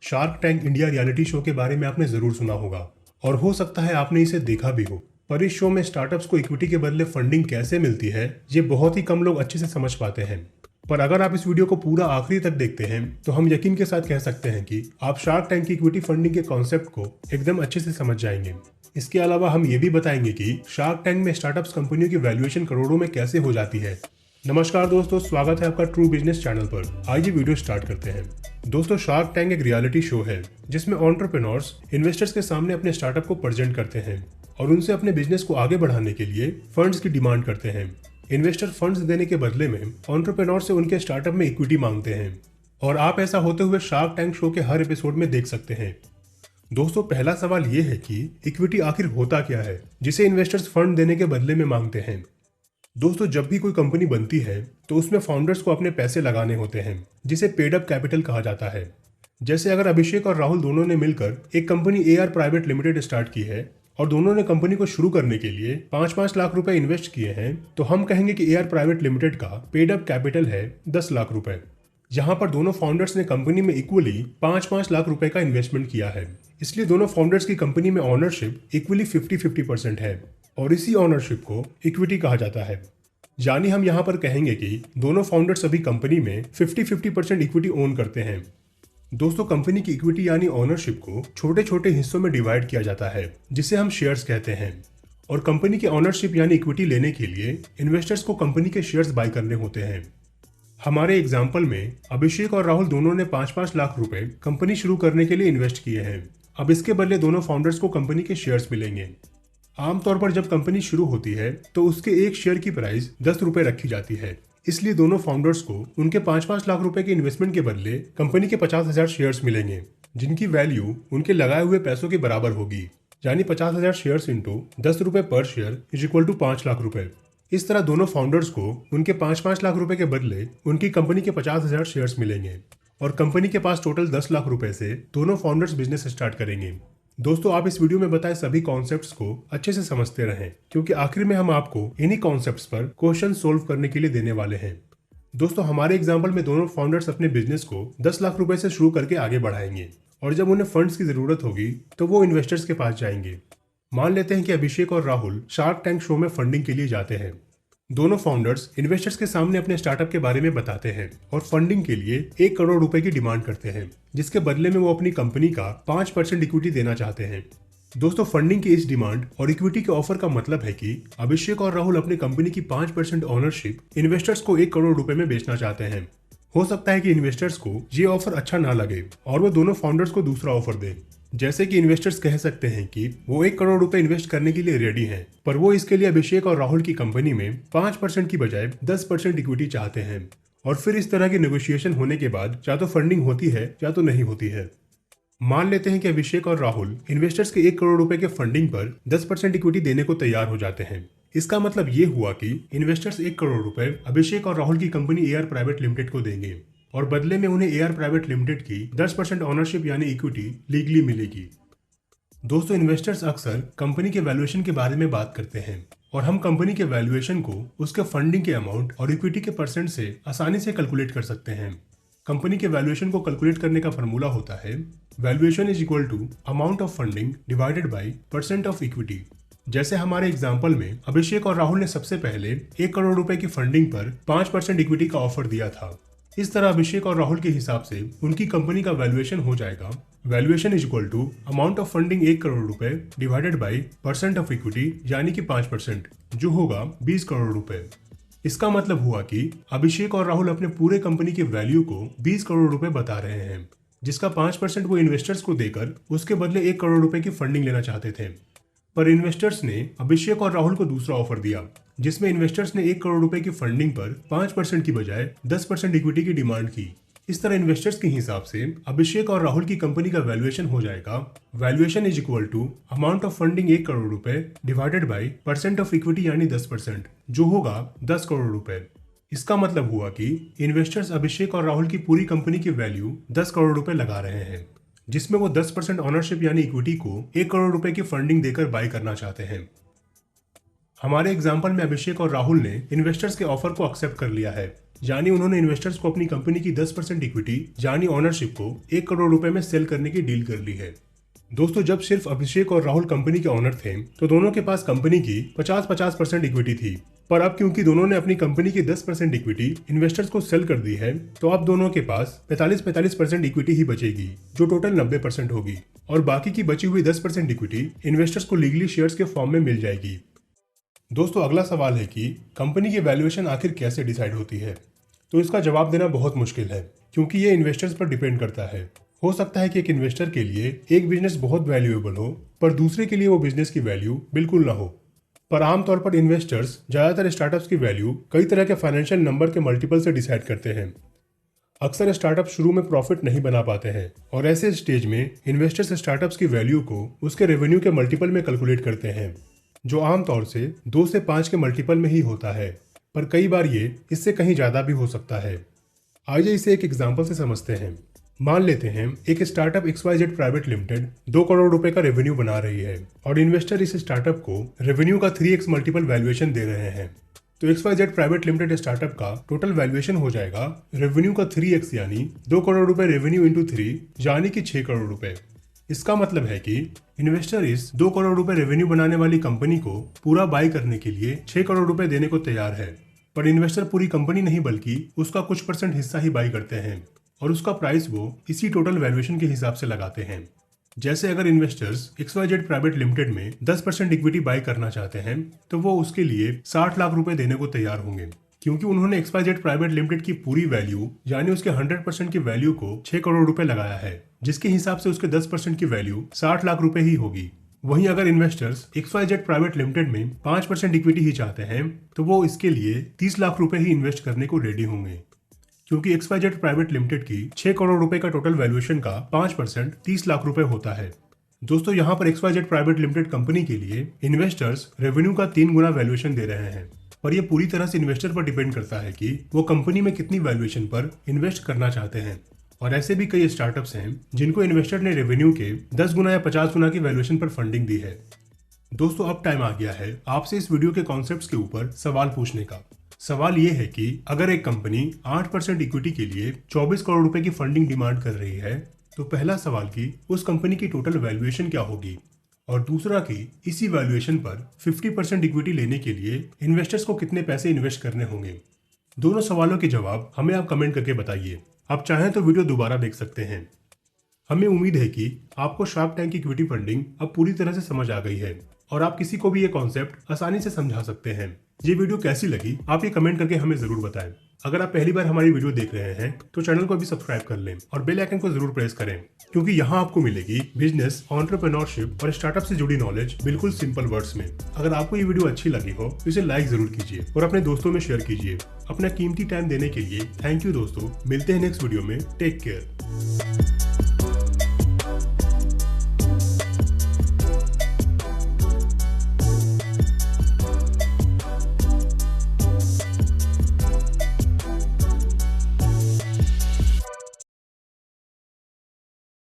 Shark tank India reality show के बारे में आपने जरूर सुना होगा और हो सकता है आपने इसे देखा भी हो। पर इस शो में स्टार्टअप्स को इक्विटी के बदले फंडिंग कैसे मिलती है ये बहुत ही कम लोग अच्छे से समझ पाते हैं। पर अगर आप इस वीडियो को पूरा आखिरी तक देखते हैं तो हम यकीन के साथ कह सकते हैं कि आप शार्क टैंक की इक्विटी फंडिंग के कॉन्सेप्ट को एकदम अच्छे से समझ जाएंगे। इसके अलावा हम ये भी बताएंगे कि शार्क टैंक में स्टार्टअप्स कंपनियों की वैल्यूएशन करोड़ों में कैसे हो जाती है। नमस्कार दोस्तों, स्वागत है आपका ट्रू बिजनेस चैनल पर। आइए वीडियो स्टार्ट करते हैं। दोस्तों, शार्क टैंक एक रियलिटी शो है जिसमें एंटरप्रेन्योर्स इन्वेस्टर्स के सामने अपने स्टार्टअप को प्रेजेंट करते हैं और उनसे अपने बिजनेस को आगे बढ़ाने के लिए फंड्स की डिमांड करते हैं। इन्वेस्टर फंड्स देने के बदले में एंटरप्रेन्योर से उनके स्टार्टअप में इक्विटी मांगते हैं और आप ऐसा होते हुए शार्क टैंक शो के हर एपिसोड में देख सकते हैं। दोस्तों, पहला सवाल ये है कि इक्विटी आखिर होता क्या है जिसे इन्वेस्टर्स फंड देने के बदले में मांगते हैं। दोस्तों, जब भी कोई कंपनी बनती है तो उसमें फाउंडर्स को अपने पैसे लगाने होते हैं जिसे पेड अप कैपिटल कहा जाता है। जैसे अगर अभिषेक और राहुल दोनों ने मिलकर एक company AR private limited start की है और दोनों ने कंपनी को शुरू करने के लिए 5-5 लाख रुपए इन्वेस्ट किए हैं तो हम कहेंगे कि AR प्राइवेट लिमिटेड का पेड अप कैपिटल है 10 लाख रुपए। जहां पर दोनों फाउंडर्स ने कंपनी में इक्वली 5-5 लाख रुपए का इन्वेस्टमेंट किया है, इसलिए दोनों फाउंडर्स की कंपनी में ओनरशिप इक्वली 50-50% है और इसी ओनरशिप को इक्विटी कहा जाता है। यानी हम यहाँ पर कहेंगे कि दोनों फाउंडर्स अभी कंपनी में 50-50% इक्विटी ओन करते हैं। दोस्तों, कंपनी की इक्विटी यानी ओनरशिप को छोटे छोटे हिस्सों में डिवाइड किया जाता है जिसे हम शेयर्स कहते हैं और कंपनी के ओनरशिप यानी इक्विटी लेने के लिए इन्वेस्टर्स को कंपनी के शेयर्स बाय करने होते हैं। हमारे एग्जाम्पल में अभिषेक और राहुल दोनों ने 5-5 लाख रुपए कंपनी शुरू करने के लिए इन्वेस्ट किए हैं। अब इसके बदले दोनों फाउंडर्स को कंपनी के शेयर्स मिलेंगे। आमतौर पर जब कंपनी शुरू होती है तो उसके एक शेयर की प्राइस 10 रुपए रखी जाती है, इसलिए दोनों फाउंडर्स को उनके 5-5 लाख रुपए के इन्वेस्टमेंट के बदले कंपनी के 50,000 शेयर्स मिलेंगे जिनकी वैल्यू उनके लगाए हुए पैसों के बराबर होगी। यानी 50,000 शेयर्स इंटू 10 रुपए पर share is equal to 5 lakh रुपए। इस तरह दोनों फाउंडर्स को उनके 5-5 लाख रुपए के बदले उनकी कंपनी के 50,000 शेयर्स मिलेंगे और कंपनी के पास टोटल 10 लाख रुपए से दोनों फाउंडर्स बिजनेस स्टार्ट करेंगे। दोस्तों, आप इस वीडियो में बताए सभी कॉन्सेप्ट्स को अच्छे से समझते रहें क्योंकि आखिर में हम आपको इन्हीं कॉन्सेप्ट्स पर क्वेश्चन सोल्व करने के लिए देने वाले हैं। दोस्तों, हमारे एग्जाम्पल में दोनों फाउंडर्स अपने बिजनेस को 10 लाख रुपए से शुरू करके आगे बढ़ाएंगे और जब उन्हें फंड्स की जरूरत होगी तो वो इन्वेस्टर्स के पास जाएंगे। मान लेते हैं कि अभिषेक और राहुल शार्क टैंक शो में फंडिंग के लिए जाते हैं। दोनों फाउंडर्स इन्वेस्टर्स के सामने अपने स्टार्टअप के बारे में बताते हैं और फंडिंग के लिए 1 करोड़ रुपए की डिमांड करते हैं जिसके बदले में वो अपनी कंपनी का 5% इक्विटी देना चाहते हैं। दोस्तों, फंडिंग की इस डिमांड और इक्विटी के ऑफर का मतलब है कि अभिषेक और राहुल अपनी कंपनी की 5% ओनरशिप इन्वेस्टर्स को 1 करोड़ रुपए में बेचना चाहते हैं। हो सकता है कि इन्वेस्टर्स को ये ऑफर अच्छा ना लगे और वो दोनों फाउंडर्स को दूसरा ऑफर दें। जैसे कि इन्वेस्टर्स कह सकते हैं कि वो 1 करोड़ रुपए इन्वेस्ट करने के लिए रेडी हैं, पर वो इसके लिए अभिषेक और राहुल की कंपनी में 5% की बजाय 10% इक्विटी चाहते हैं और फिर इस तरह की नेगोशिएशन होने के बाद या तो फंडिंग होती है या तो नहीं होती है। मान लेते हैं कि अभिषेक और राहुल इन्वेस्टर्स के 1 करोड़ रुपए के फंडिंग पर 10% इक्विटी देने को तैयार हो जाते हैं। इसका मतलब ये हुआ कि इन्वेस्टर्स 1 करोड़ रुपए अभिषेक और राहुल की कंपनी AR प्राइवेट लिमिटेड को देंगे और बदले में उन्हें AR प्राइवेट लिमिटेड की 10% ओनरशिप यानी इक्विटी लीगली मिलेगी। दोस्तों, इन्वेस्टर्स अक्सर कंपनी के वैल्यूएशन के बारे में बात करते हैं और हम कंपनी के वैल्यूएशन को उसके फंडिंग के अमाउंट और इक्विटी के परसेंट से आसानी से कैलकुलेट कर सकते हैं। कंपनी के वैल्यूएशन को कैलकुलेट करने का फॉर्मूला होता है valuation is equal to amount of funding divided by percent of equity. जैसे हमारे एग्जाम्पल में अभिषेक और राहुल ने सबसे पहले 1 करोड़ रुपए की फंडिंग पर 5% इक्विटी का ऑफर दिया था। इस तरह अभिषेक और राहुल के हिसाब से उनकी कंपनी का वैल्यूएशन हो जाएगा valuation is equal to amount of funding 1 crore रुपए divided by percent of equity यानी कि 5%, जो होगा 20 करोड़ रुपए। इसका मतलब हुआ कि अभिषेक और राहुल अपने पूरे कंपनी के वैल्यू को 20 करोड़ रुपए बता रहे हैं जिसका 5% वो इन्वेस्टर्स को देकर उसके बदले 1 करोड़ रुपए की फंडिंग लेना चाहते थे। पर इन्वेस्टर्स ने अभिषेक और राहुल को दूसरा ऑफर दिया जिसमें इन्वेस्टर्स ने 1 करोड़ रुपए की फंडिंग पर 5% की बजाय 10% इक्विटी की डिमांड की। इस तरह इन्वेस्टर्स के हिसाब से अभिषेक और राहुल की कंपनी का वैल्यूएशन हो जाएगा valuation is equal to amount of funding 1 crore रुपए divided by percent of equity यानी 10%, जो होगा 10 करोड़ रुपए। इसका मतलब हुआ कि इन्वेस्टर्स अभिषेक और राहुल की पूरी कंपनी की वैल्यू 10 करोड़ रुपए लगा रहे हैं जिसमें वो 10% ओनरशिप यानी इक्विटी को 1 करोड़ रुपए की फंडिंग देकर बाय करना चाहते हैं। हमारे एग्जाम्पल में अभिषेक और राहुल ने इन्वेस्टर्स के ऑफर को एक्सेप्ट कर लिया है यानी उन्होंने इन्वेस्टर्स को अपनी कंपनी की 10% इक्विटी यानी ओनरशिप को 1 करोड़ रुपए में सेल करने की डील कर ली है। दोस्तों, जब सिर्फ अभिषेक और राहुल कंपनी के ओनर थे तो दोनों के पास कंपनी की 50-50% इक्विटी थी, पर अब क्योंकि दोनों ने अपनी कंपनी की 10% इक्विटी इन्वेस्टर्स को सेल कर दी है तो अब दोनों के पास 45-45% इक्विटी ही बचेगी, जो टोटल 90% होगी, और बाकी की बची हुई 10% इक्विटी इन्वेस्टर्स को लीगली शेयर्स के फॉर्म में मिल जाएगी। दोस्तों, अगला सवाल है कि कंपनी की वैल्यूएशन आखिर कैसे डिसाइड होती है। तो इसका जवाब देना बहुत मुश्किल है, क्योंकि ये इन्वेस्टर्स पर डिपेंड करता है। हो सकता है कि एक इन्वेस्टर के लिए एक बिजनेस बहुत वैल्यूएबल हो, पर दूसरे के लिए वो बिजनेस की वैल्यू बिल्कुल ना हो। पर आमतौर पर इन्वेस्टर्स ज्यादातर स्टार्टअप्स की वैल्यू कई तरह के फाइनेंशियल नंबर के मल्टीपल से डिसाइड करते हैं। अक्सर स्टार्टअप शुरू में प्रॉफिट नहीं बना पाते हैं, और ऐसे स्टेज में इन्वेस्टर्स स्टार्टअप्स की वैल्यू को उसके रेवेन्यू के मल्टीपल में कैलकुलेट करते हैं, जो आमतौर से 2 से 5 के मल्टीपल में ही होता है, पर कई बार ये इससे कहीं ज्यादा भी हो सकता है। आइए इसे एक एग्जांपल से समझते हैं। मान लेते हैं एक startup XYZ private limited 2 crore रुपए का रेवेन्यू बना रही है और इन्वेस्टर इस स्टार्टअप को रेवेन्यू का 3x मल्टीपल वैल्यूएशन दे रहे हैं। तो XYZ प्राइवेट लिमिटेड स्टार्टअप का टोटल वैल्यूएशन हो जाएगा रेवेन्यू का 3x यानी 2 करोड़ रुपए रेवेन्यू इंटू 3 यानी कि 6 करोड़ रुपए। इसका मतलब है कि इन्वेस्टर इस 2 करोड़ रुपए रेवेन्यू बनाने वाली कंपनी को पूरा बाय करने के लिए 6 करोड़ रुपए देने को तैयार है, पर इन्वेस्टर पूरी कंपनी नहीं बल्कि उसका कुछ % हिस्सा ही बाय करते हैं और उसका प्राइस वो इसी टोटल वैल्यूएशन के हिसाब से लगाते हैं। जैसे अगर इन्वेस्टर्स XYZ प्राइवेट लिमिटेड में 10% इक्विटी बाय करना चाहते हैं तो वो उसके लिए 60 लाख रुपए देने को तैयार होंगे, क्योंकि उन्होंने XYZ प्राइवेट लिमिटेड की पूरी वैल्यू यानी उसके 100% की वैल्यू को 6 करोड़ रुपए लगाया है, जिसके हिसाब से उसके 10% की वैल्यू 60 लाख रुपए ही होगी। वहीं अगर इन्वेस्टर्स XYZ प्राइवेट लिमिटेड में 5% इक्विटी ही चाहते हैं तो वो इसके लिए 30 लाख रुपए ही इन्वेस्ट करने को रेडी होंगे, क्योंकि XYZ प्राइवेट लिमिटेड की 6 करोड़ रुपए का टोटल वैल्यूएशन का 5% 30 लाख रुपए होता है। दोस्तों, यहाँ पर XYZ प्राइवेट लिमिटेड कंपनी के लिए इन्वेस्टर्स रेवेन्यू का 3 गुना वैल्यूएशन दे रहे हैं, पर यह पूरी तरह से इन्वेस्टर पर डिपेंड करता है कि वो कंपनी में कितनी वैल्यूएशन पर इन्वेस्ट करना चाहते हैं। और ऐसे भी कई स्टार्टअप्स हैं जिनको इन्वेस्टर ने रेवेन्यू के 10 गुना या 50 गुना की वैल्यूएशन पर फंडिंग दी है। दोस्तों, अब टाइम आ गया है आपसे इस वीडियो के कॉन्सेप्ट्स के ऊपर सवाल पूछने का। सवाल ये है कि अगर एक कंपनी 8% इक्विटी के लिए 24 करोड़ रुपए की फंडिंग डिमांड कर रही है तो पहला सवाल कि उस कंपनी की टोटल वैल्यूएशन क्या होगी, और दूसरा कि इसी वैल्यूएशन पर 50% इक्विटी लेने के लिए इन्वेस्टर्स को कितने पैसे इन्वेस्ट करने होंगे। दोनों सवालों के जवाब हमें आप कमेंट करके बताइए। आप चाहें तो वीडियो दोबारा देख सकते हैं। हमें उम्मीद है कि आपको शार्क टैंक की इक्विटी फंडिंग अब पूरी तरह से समझ आ गई है और आप किसी को भी ये कॉन्सेप्ट आसानी से समझा सकते हैं। ये वीडियो कैसी लगी आप ये कमेंट करके हमें जरूर बताएं। अगर आप पहली बार हमारी वीडियो देख रहे हैं तो चैनल को भी सब्सक्राइब कर लें और बेल आइकन को जरूर प्रेस करें, क्योंकि यहाँ आपको मिलेगी बिजनेस, एंटरप्रेन्योरशिप और स्टार्टअप से जुड़ी नॉलेज बिल्कुल सिंपल वर्ड्स में। अगर आपको ये वीडियो अच्छी लगी हो तो इसे लाइक जरूर कीजिए और अपने दोस्तों में शेयर कीजिए। अपना कीमती टाइम देने के लिए थैंक यू दोस्तों। मिलते हैं नेक्स्ट वीडियो में। Take care.